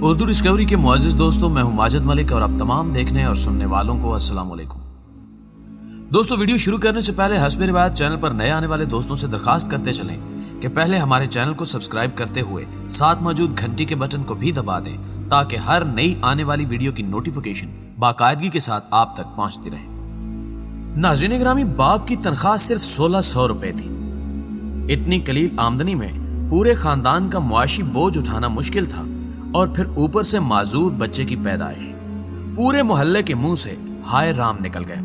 Urdu Discovery کے معزز دوستوں، میں ہوں ماجد ملک اور آپ تمام دیکھنے اور سننے والوں کو السلام علیکم۔ دوستوں، ویڈیو شروع کرنے سے پہلے حسب روایت چینل پر نئے آنے والے دوستوں سے درخواست کرتے چلیں کہ پہلے ہمارے چینل کو سبسکرائب کرتے ہوئے ساتھ موجود گھنٹی کے بٹن کو بھی دبا دیں تاکہ ہر نئی آنے والی ویڈیو کی نوٹیفیکیشن باقاعدگی کے ساتھ آپ تک پہنچتی رہے۔ ناظرین گرامی، باپ کی تنخواہ صرف 1600 روپے تھی۔ اتنی قلیل آمدنی میں پورے خاندان کا معاشی بوجھ اٹھانا مشکل تھا، اور پھر اوپر سے معذور بچے کی پیدائش۔ پورے محلے کے منہ سے ہائے رام نکل گئے۔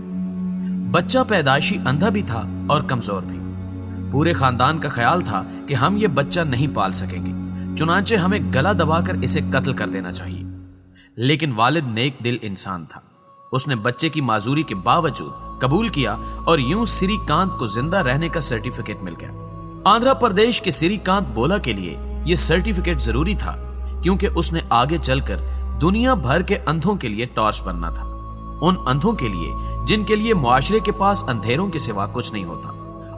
بچہ پیدائشی اندھا بھی تھا اور کمزور بھی۔ پورے خاندان کا خیال تھا کہ ہم یہ بچہ نہیں پال سکیں گے، چنانچہ ہمیں گلا دبا کر اسے قتل کر دینا چاہیے۔ لیکن والد نیک دل انسان تھا۔ اس نے بچے کی معذوری کے باوجود قبول کیا اور یوں سری کانت کو زندہ رہنے کا سرٹیفکیٹ مل گیا۔ آندھرا پردیش کے سری کانت بولا کے لیے یہ سرٹیفکیٹ ضروری تھا، کیونکہ اس نے آگے چل کر دنیا بھر کے اندھوں کے لیے ٹارچ بننا تھا۔ ان اندھوں کے لیے جن کے لیے معاشرے کے پاس اندھیروں کے سوا کچھ نہیں ہوتا،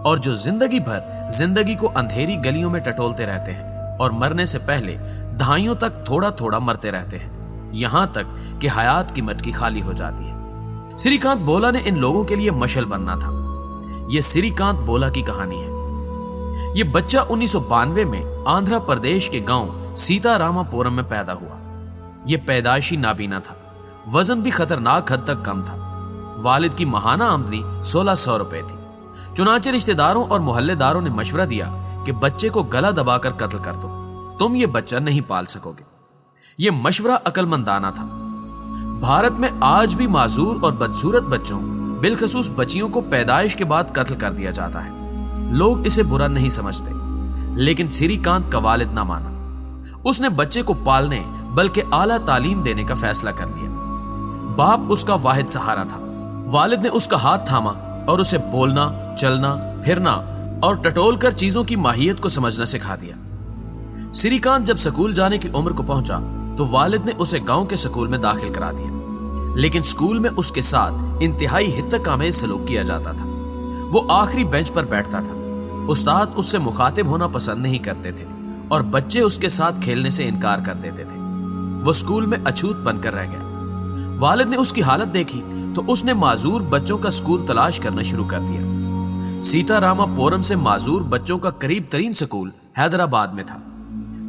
اور جو زندگی بھر زندگی کو اندھیری گلیوں میں ٹٹولتے رہتے ہیں اور مرنے سے پہلے دہائیوں تک تھوڑا تھوڑا مرتے رہتے ہیں، یہاں تک کہ حیات کی مٹکی خالی ہو جاتی ہے۔ سری کانت بولا نے ان لوگوں کے لیے مشعل بننا تھا۔ یہ سری کانت بولا کی کہانی ہے۔ یہ بچہ 1992 میں آندھرا پردیش کے گاؤں سیتا راما پورم میں پیدا ہوا۔ یہ پیدائشی نابینا تھا، وزن بھی خطرناک حد تک کم تھا۔ والد کی ماہانہ آمدنی 1600 روپے تھی۔ چنانچہ رشتہ داروں اور محلے داروں نے مشورہ دیا کہ بچے کو گلا دبا کر قتل کر دو، تم یہ بچہ نہیں پال سکو گے۔ یہ مشورہ عقل مندانہ تھا۔ بھارت میں آج بھی معذور اور بدصورت بچوں، بالخصوص بچیوں کو پیدائش کے بعد قتل کر دیا جاتا ہے۔ لوگ اسے برا نہیں سمجھتے، لیکن سری کانت کا والد نہ مانا۔ اس نے بچے کو پالنے بلکہ اعلیٰ تعلیم دینے کا فیصلہ کر لیا۔ باپ اس کا واحد سہارا تھا۔ والد نے اس کا ہاتھ تھاما اور اسے بولنا، چلنا، پھرنا اور ٹٹول کر چیزوں کی ماہیت کو سمجھنا سکھا دیا۔ سری کانت جب سکول جانے کی عمر کو پہنچا تو والد نے اسے گاؤں کے سکول میں داخل کرا دیا، لیکن سکول میں اس کے ساتھ انتہائی ہتک آمیز سلوک کیا جاتا تھا۔ وہ آخری بینچ پر بیٹھتا تھا۔ استاد اس سے مخاطب ہونا پسند نہیں کرتے تھے اور بچے اس کے ساتھ کھیلنے سے انکار کر دیتے تھے۔ وہ سکول میں اچھوت بن کر رہ گیا۔ والد نے اس کی حالت دیکھی تو اس نے معذور بچوں کا سکول تلاش کرنا شروع کر دیا۔ سیتا راما پورم سے معذور بچوں کا قریب ترین سکول حیدرآباد میں تھا۔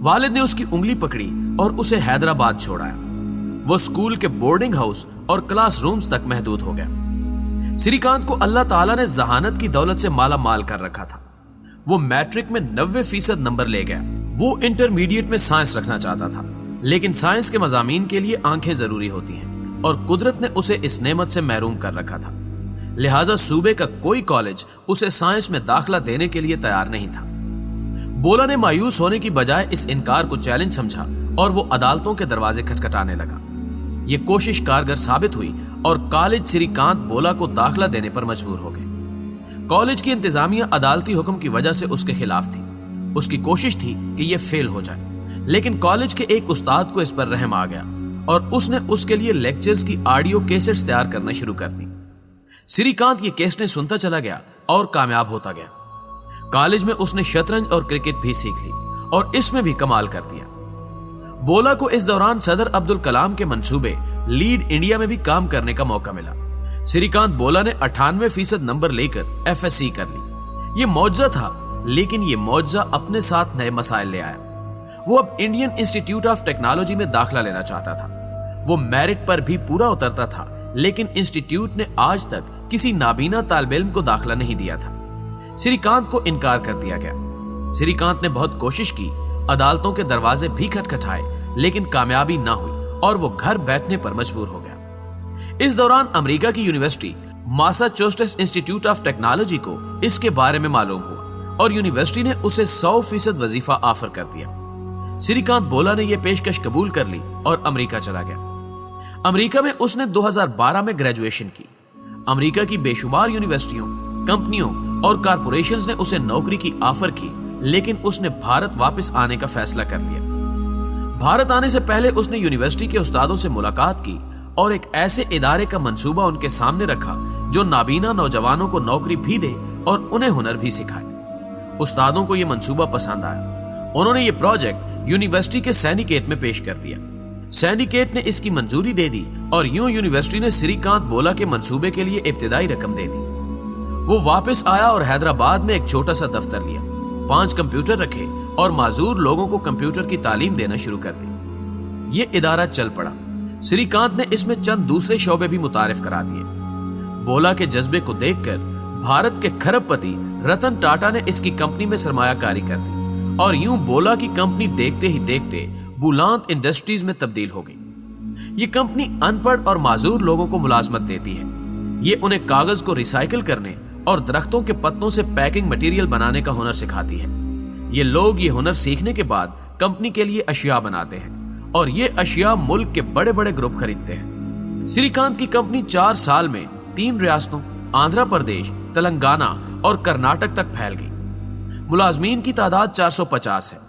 والد نے اس کی انگلی پکڑی اور اسے حیدرآباد چھوڑایا۔ وہ سکول کے بورڈنگ ہاؤس اور کلاس رومز تک محدود ہو گیا۔ سری کانت کو اللہ تعالیٰ نے ذہانت کی دولت سے مالا مال کر رکھا تھا۔ وہ میٹرک میں 90% نمبر لے گیا۔ وہ انٹرمیڈیٹ میں سائنس رکھنا چاہتا تھا، لیکن سائنس کے مضامین کے لیے آنکھیں ضروری ہوتی ہیں اور قدرت نے اسے اس نعمت سے محروم کر رکھا تھا۔ لہٰذا صوبے کا کوئی کالج اسے سائنس میں داخلہ دینے کے لیے تیار نہیں تھا۔ بولا نے مایوس ہونے کی بجائے اس انکار کو چیلنج سمجھا اور وہ عدالتوں کے دروازے کھٹکھٹانے لگا۔ یہ کوشش کارگر ثابت ہوئی اور کالج سری کانت بولا کو داخلہ دینے پر مجبور ہو گئے۔ کالج کی انتظامیہ عدالتی حکم کی وجہ سے اس کے خلاف تھی۔ اس کی کوشش تھی کہ یہ فیل ہو جائے، لیکن کالج کے ایک استاد کو اس پر رحم آ گیا اور اس نے اس کے لیے لیکچرز کی آڈیو کیسٹس تیار کرنا شروع کر دی۔ سری کانت یہ کیسٹیں سنتا چلا گیا اور کامیاب ہوتا گیا۔ کالج میں اس نے شطرنج اور کرکٹ بھی سیکھ لی اور اس میں بھی کمال کر دیا۔ بولا کو اس دوران صدر عبدالکلام کے منصوبے لیڈ انڈیا میں بھی کام کرنے کا موقع ملا۔ سری کانت بولا نے 98% نمبر لے کر FSC کر لی۔ یہ معجزہ تھا، لیکن یہ معجزہ اپنے ساتھ نئے مسائل لے آیا۔ وہ اب انڈین انسٹیٹیوٹ آف ٹیکنالوجی میں داخلہ لینا چاہتا تھا۔ وہ میرٹ پر بھی پورا اترتا تھا، لیکن انسٹیٹیوٹ نے آج تک کسی نابینا طالب علم کو داخلہ نہیں دیا تھا۔ سری کانت کو انکار کر دیا گیا۔ سری کانت نے بہت کوشش کی، عدالتوں کے دروازے بھی کھٹکھٹائے، لیکن کامیابی نہ ہوئی اور وہ گھر بیٹھنے پر مجبور ہو گیا۔ اس دوران امریکہ کی یونیورسٹی ماساچوسٹس انسٹیٹیوٹ آف ٹیکنالوجی کو اس کے بارے میں معلوم ہوا اور یونیورسٹی نے اسے 100% وظیفہ آفر کر دیا۔ سری کانت بولا نے یہ پیشکش قبول کر لی اور امریکہ چلا گیا۔ امریکہ میں اس نے 2012 میں گریجویشن کی۔ امریکہ کی بے شمار یونیورسٹیوں، کمپنیوں اور کارپوریشنز نے اسے نوکری کی آفر کی، لیکن اس نے بھارت واپس آنے کا فیصلہ کر لیا۔ بھارت آنے سے پہلے اس نے یونیورسٹی کے استادوں سے ملاقات کی اور ایک ایسے ادارے کا منصوبہ ان کے سامنے رکھا جو نابینا نوجوانوں کو نوکری بھی دے اور انہیں ہنر بھی سکھائے۔ استادوں کو یہ منصوبہ پسند آیا۔ انہوں نے یہ پروجیکٹ یونیورسٹی کے سینیکیٹ میں پیش کر دیا۔ सिंडिकेट ने इसकी मंजूरी दे दी और यूं यूनिवर्सिटी ने श्रीकांत बोला के मंसूबे के लिए इब्तिदाई रकम दे दी। वो वापस आया और हैदराबाद में एक छोटा सा दफ्तर लिया, 5 कंप्यूटर रखे और माजूर लोगों को कंप्यूटर की तालीम देना शुरू कर दी। ये इदारा चल पड़ा। श्रीकांत ने इसमें चंद दूसरे शोबे भी मुतारिफ करा दिए। बोला के जज्बे को देखकर भारत के खरबपति रतन टाटा ने इसकी कंपनी में सरमायाकारी कर दी और यूं बोला की कंपनी देखते ही देखते बुलांत इंडस्ट्रीज में तब्दील हो गई। ये कंपनी अनपढ़ और माजूर लोगों को मुलाजमत देती है। ये उन्हें कागज को रिसाइकिल करने और दरख्तों के पत्तों से पैकिंग मटेरियल बनाने का हुनर सिखाती है। ये लोग ये हुनर सीखने के बाद कंपनी के लिए अशिया बनाते हैं और ये अशिया मुल्क के बड़े बड़े ग्रुप खरीदते हैं। श्रीकांत की कंपनी 4 साल में 3 रियासतों आंध्र प्रदेश, तेलंगाना और कर्नाटक तक फैल गई। मुलाजमीन की तादाद 450 है।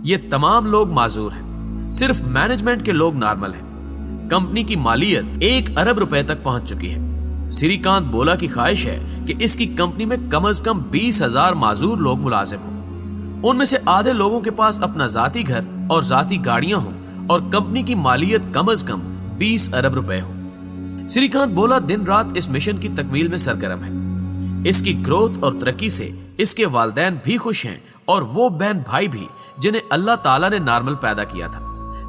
ये तमाम लोग माजूर हैं, सिर्फ मैनेजमेंट के लोग नॉर्मल हैं। कंपनी की मालियत 1 अरब रुपए तक पहुंच चुकी है। श्रीकांत बोला की ख्वाहिश है कि इसकी कंपनी में कम से कम 20,000 माजूर लोग मुलाजिम हों। उनमें से आधे लोगों के पास अपना जाती घर और जाती गाड़ियां हों और कंपनी की मालियत कम से कम 20 अरब रुपए हो। श्रीकांत बोला दिन रात इस मिशन की तकमील में सरगर्म है। इसकी ग्रोथ और तरक्की से इसके वालिदैन भी खुश हैं और वो बहन भाई भी जिन्हें अल्लाह ताला ने नॉर्मल पैदा किया था,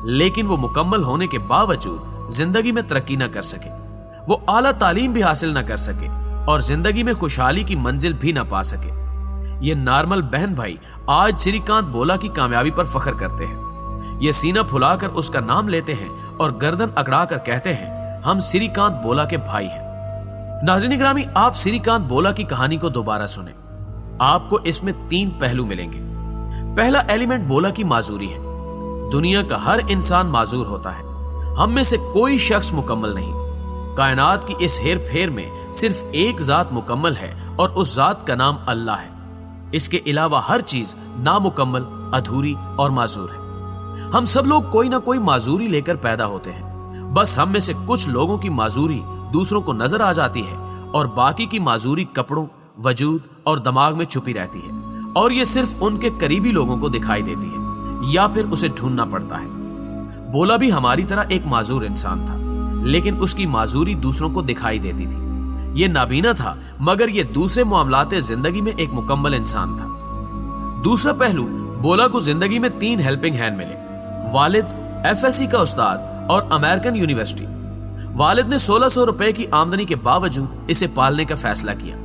लेकिन वो मुकम्मल होने के बावजूद जिंदगी में तरक्की न कर सके। वो आला तालीम भी हासिल न कर सके और जिंदगी में खुशहाली की मंजिल भी न पा सके। ये नॉर्मल बहन भाई आज श्रीकांत बोला की कामयाबी पर फख्र करते हैं। ये सीना फुलाकर उसका नाम लेते हैं और गर्दन अकड़ा कर कहते हैं, हम श्रीकांत बोला के भाई हैं। नाज़रीन ग्रामी, आप श्रीकांत बोला की कहानी को दोबारा सुने। आपको इसमें 3 पहलू मिलेंगे। पहला एलिमेंट बोला की माजूरी है। दुनिया का हर इंसान माजूर होता है। हम में से कोई शख्स मुकम्मल नहीं। कायनात की इस हेर फेर में सिर्फ एक जात मुकम्मल है और उस जात का नाम अल्लाह है। इसके अलावा हर चीज नामुकम्मल, अधूरी और माजूर है। हम सब लोग कोई ना कोई माजूरी लेकर पैदा होते हैं। बस हम में से कुछ लोगों की माजूरी दूसरों को नजर आ जाती है और बाकी की माजूरी कपड़ों, वजूद और दिमाग में छुपी रहती है और ये सिर्फ उनके करीबी लोगों को दिखाई देती है या फिर उसे ढूंढना पड़ता है। बोला भी हमारी तरह एक माजूर इंसान था, लेकिन उसकी माजूरी दूसरों को दिखाई देती थी। ये नाबीना था, मगर ये दूसरे मामलाते जिंदगी में एक मुकम्मल इंसान था। दूसरा पहलू, बोला को जिंदगी में 3 हेल्पिंग हैंड मिले। वालिद, FSC का उस्ताद और अमेरिकन यूनिवर्सिटी। वालिद ने 1600 रुपए की आमदनी के बावजूद इसे पालने का फैसला किया।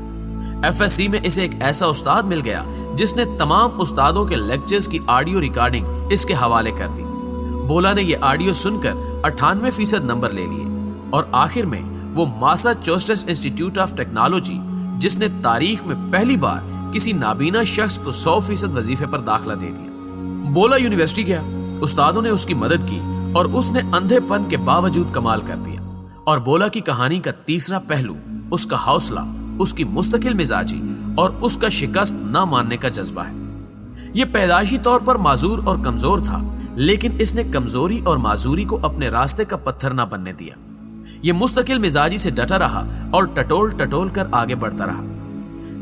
FSC में इसे एक ऐसा उस्ताद मिल गया जिसने तमाम उस्तादों के लेक्चर्स की ऑडियो रिकॉर्डिंग इसके हवाले कर दी। बोला ने यह ऑडियो सुनकर 98% नंबर ले लिए और आखिर में वो मैसाचुसेट्स इंस्टीट्यूट ऑफ टेक्नोलॉजी, जिसने तारीख में पहली बार किसी नाबीना शख्स को 100% वजीफे पर दाखिला दे दिया। बोला यूनिवर्सिटी गया, उस्तादों ने उसकी मदद की और उसने अंधेपन के बावजूद कमाल कर दिया। और बोला की कहानी का तीसरा पहलू उसका हौसला, उसकी मुस्तकिल मिजाजी और उसका शिकस्त न मानने का जज्बा है। यह पैदाइशी तौर पर माजूर और कमजोर था, लेकिन इसने कमजोरी और माजूरी को अपने रास्ते का पत्थर न बनने दिया। यह मुस्तकिल मिजाजी से डटा रहा और टटोल टटोल कर आगे बढ़ता रहा।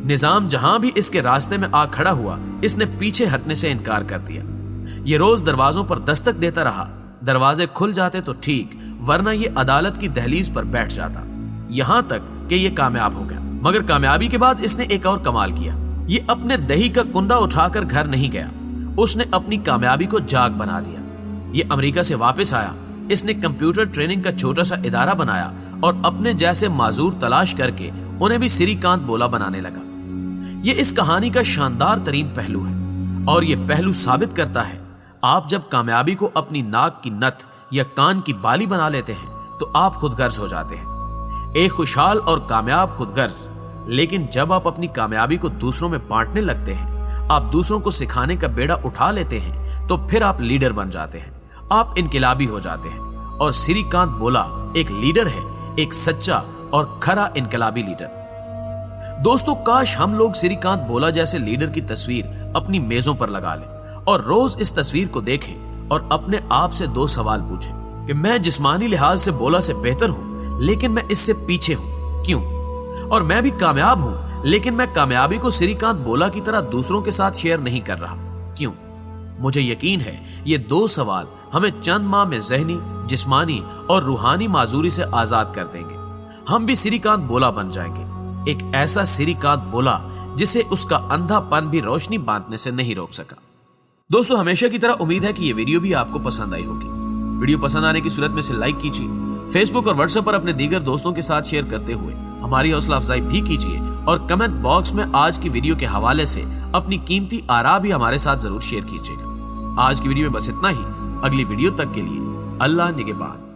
निजाम जहां भी इसके रास्ते में आ खड़ा हुआ, इसने पीछे हटने से इनकार कर दिया। ये रोज दरवाजों पर दस्तक देता रहा। दरवाजे खुल जाते तो ठीक, वरना ये अदालत की दहलीज पर बैठ जाता। यहां तक कि ये कामयाब हो गया। मगर कामयाबी के बाद इसने एक और कमाल किया। ये अपने दही का कुंडा उठाकर घर नहीं गया, उसने अपनी कामयाबी को जाग बना दिया। ये अमेरिका से वापस आया, इसने कंप्यूटर ट्रेनिंग का छोटा सा इदारा बनाया और अपने जैसे माजूर तलाश करके उन्हें भी श्रीकांत बोला बनाने लगा। ये इस कहानी का शानदार तरीन पहलू है और ये पहलू साबित करता है, आप जब कामयाबी को अपनी नाक की नथ या कान की बाली बना लेते हैं तो आप खुदगर्ज हो जाते हैं। एक खुशहाल और कामयाब खुदगर्ज। लेकिन जब आप अपनी कामयाबी को दूसरों में बांटने लगते हैं, आप दूसरों को सिखाने का बेड़ा उठा लेते हैं, तो फिर आप लीडर बन जाते हैं, आप इनकलाबी हो जाते हैं। और श्रीकांत बोला एक लीडर है, एक सच्चा और खरा इनकलाबी लीडर। दोस्तों, काश हम लोग श्रीकांत बोला जैसे लीडर की तस्वीर अपनी मेजों पर लगा लें और रोज इस तस्वीर को देखें और अपने आप से 2 सवाल पूछें कि मैं जिस्मानी लिहाज से बोला से बेहतर हूं, लेकिन मैं इससे पीछे हूं, क्यों? और मैं भी कामयाब हूं, लेकिन मैं कामयाबी को श्रीकांत बोला की तरह दूसरों के साथ शेयर नहीं कर रहा, क्यों? मुझे यकीन है ये 2 सवाल हमें चंद माह में ज़हनी, जिस्मानी और रूहानी माजूरी से आजाद कर देंगे। हम भी श्रीकांत बोला बन जाएंगे, एक ऐसा श्रीकांत बोला जिसे उसका अंधापन भी रोशनी बांटने से नहीं रोक सका। दोस्तों, हमेशा की तरह उम्मीद है कि ये वीडियो भी आपको पसंद आई होगी। वीडियो पसंद आने की सूरत में से लाइक कीजिए, फेसबुक और व्हाट्सएप पर अपने दीगर दोस्तों के साथ शेयर करते हुए हमारी हौसला अफजाई भी कीजिए और कमेंट बॉक्स में आज की वीडियो के हवाले से अपनी कीमती आरा भी हमारे साथ जरूर शेयर कीजिएगा। आज की वीडियो में बस इतना ही। अगली वीडियो तक के लिए अल्लाह निगहबान।